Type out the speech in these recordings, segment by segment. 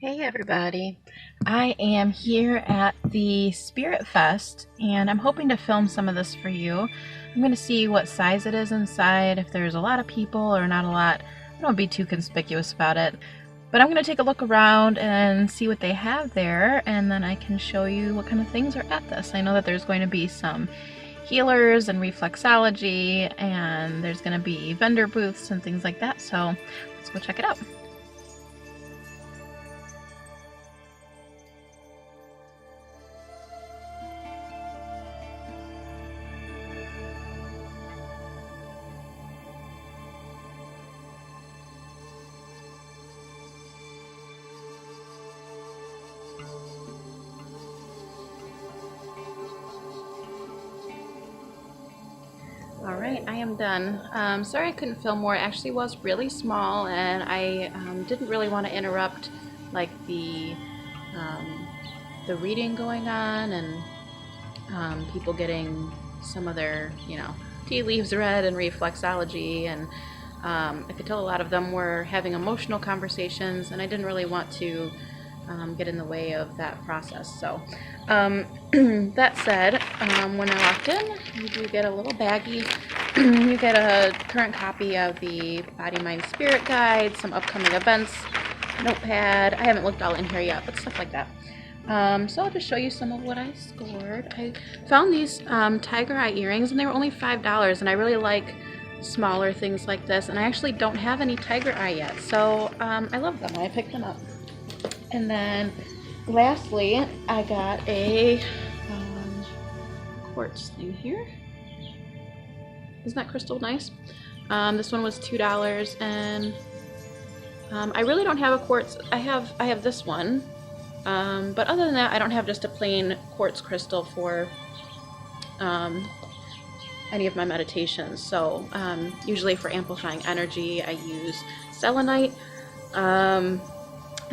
Hey everybody, I am here at the Spirit Fest and I'm hoping to film some of this for you. I'm going to see what size it is inside, if there's a lot of people or not a lot. I don't be too conspicuous about it, but I'm going to take a look around and see what they have there, and then I can show you what kind of things are at this. I know that there's going to be some healers and reflexology, and there's going to be vendor booths and things like that, so let's go check it out. Alright, I am done. Sorry I couldn't film more. It actually was really small, and I didn't really want to interrupt like the reading going on and people getting some of their, tea leaves read and reflexology, and I could tell a lot of them were having emotional conversations, and I didn't really want to get in the way of that process. So that said, when I walked in, you do get a little baggie. You get a current copy of the Body, Mind, Spirit Guide, some upcoming events, notepad. I haven't looked all in here yet, but stuff like that. So I'll just show you some of what I scored. I found these tiger eye earrings, and they were only $5, and I really like smaller things like this, and I actually don't have any tiger eye yet, so I love them. I picked them up. And then lastly, I got a quartz thing here. Isn't that crystal nice? This one was $2, and I really don't have a quartz. I have this one, but other than that, I don't have just a plain quartz crystal for any of my meditations. So usually for amplifying energy, I use selenite.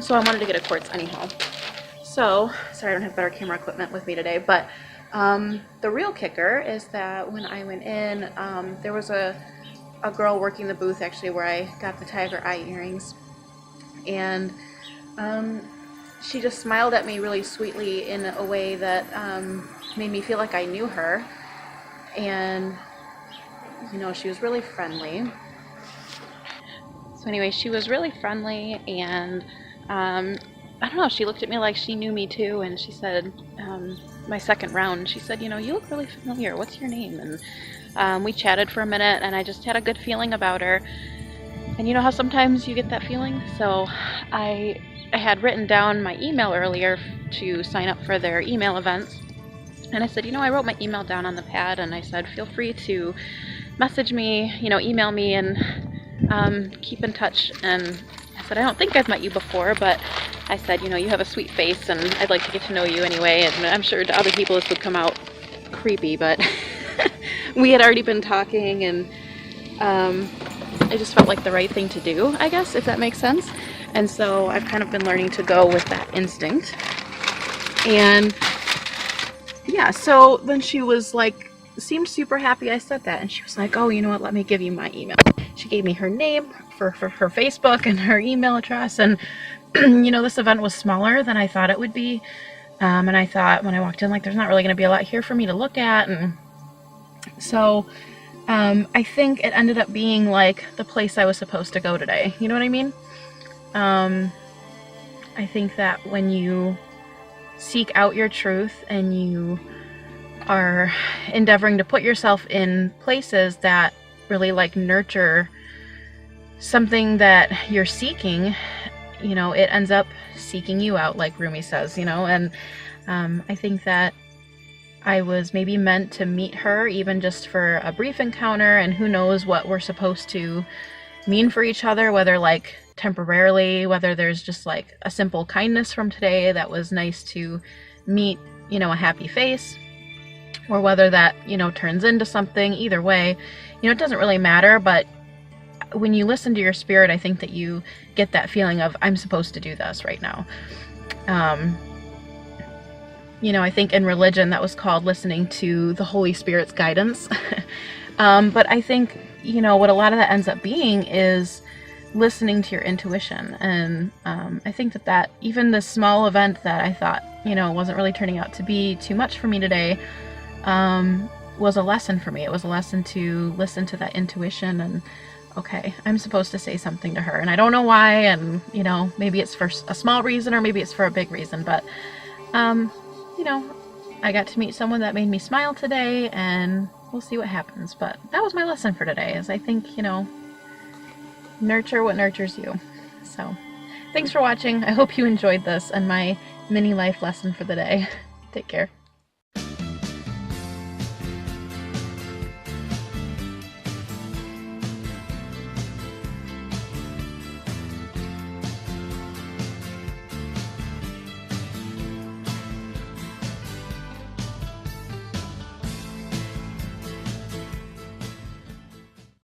So I wanted to get a quartz anyhow. So, sorry I don't have better camera equipment with me today, but the real kicker is that when I went in, there was a girl working the booth actually where I got the tiger eye earrings, and she just smiled at me really sweetly in a way that made me feel like I knew her, and she was really friendly. So anyway, she was really friendly, and I don't know, she looked at me like she knew me too, and she said, my second round, she said, you look really familiar, what's your name? And we chatted for a minute, and I just had a good feeling about her. And you know how sometimes you get that feeling? So I had written down my email earlier to sign up for their email events, and I said, I wrote my email down on the pad, and I said, feel free to message me, email me, and keep in touch. And I said, I don't think I've met you before, but I said, you have a sweet face, and I'd like to get to know you anyway. And I'm sure to other people this would come out creepy, but we had already been talking, and it just felt like the right thing to do, I guess, if that makes sense. And so I've kind of been learning to go with that instinct. And yeah, so then she was like, seemed super happy I said that, and she was like, oh, you know what, let me give you my email. She gave me her name for her Facebook and her email address, and this event was smaller than I thought it would be, and I thought when I walked in, like, there's not really going to be a lot here for me to look at, and so I think it ended up being like the place I was supposed to go today. You know what I mean? I think that when you seek out your truth and you are endeavoring to put yourself in places that really like nurture something that you're seeking, it ends up seeking you out, like Rumi says, and I think that I was maybe meant to meet her even just for a brief encounter, and who knows what we're supposed to mean for each other, whether like temporarily, whether there's just like a simple kindness from today that was nice to meet, a happy face, or whether that, turns into something. Either way, it doesn't really matter, but when you listen to your spirit, I think that you get that feeling of, I'm supposed to do this right now. I think in religion that was called listening to the Holy Spirit's guidance. But I think, what a lot of that ends up being is listening to your intuition. And I think that even this small event that I thought, you know, wasn't really turning out to be too much for me today, was a lesson for me. It was a lesson to listen to that intuition and, okay, I'm supposed to say something to her, and I don't know why, and, you know, maybe it's for a small reason or maybe it's for a big reason, but, you know, I got to meet someone that made me smile today, and we'll see what happens. But that was my lesson for today, is I think, you know, nurture what nurtures you. So, thanks for watching. I hope you enjoyed this and my mini life lesson for the day. Take care.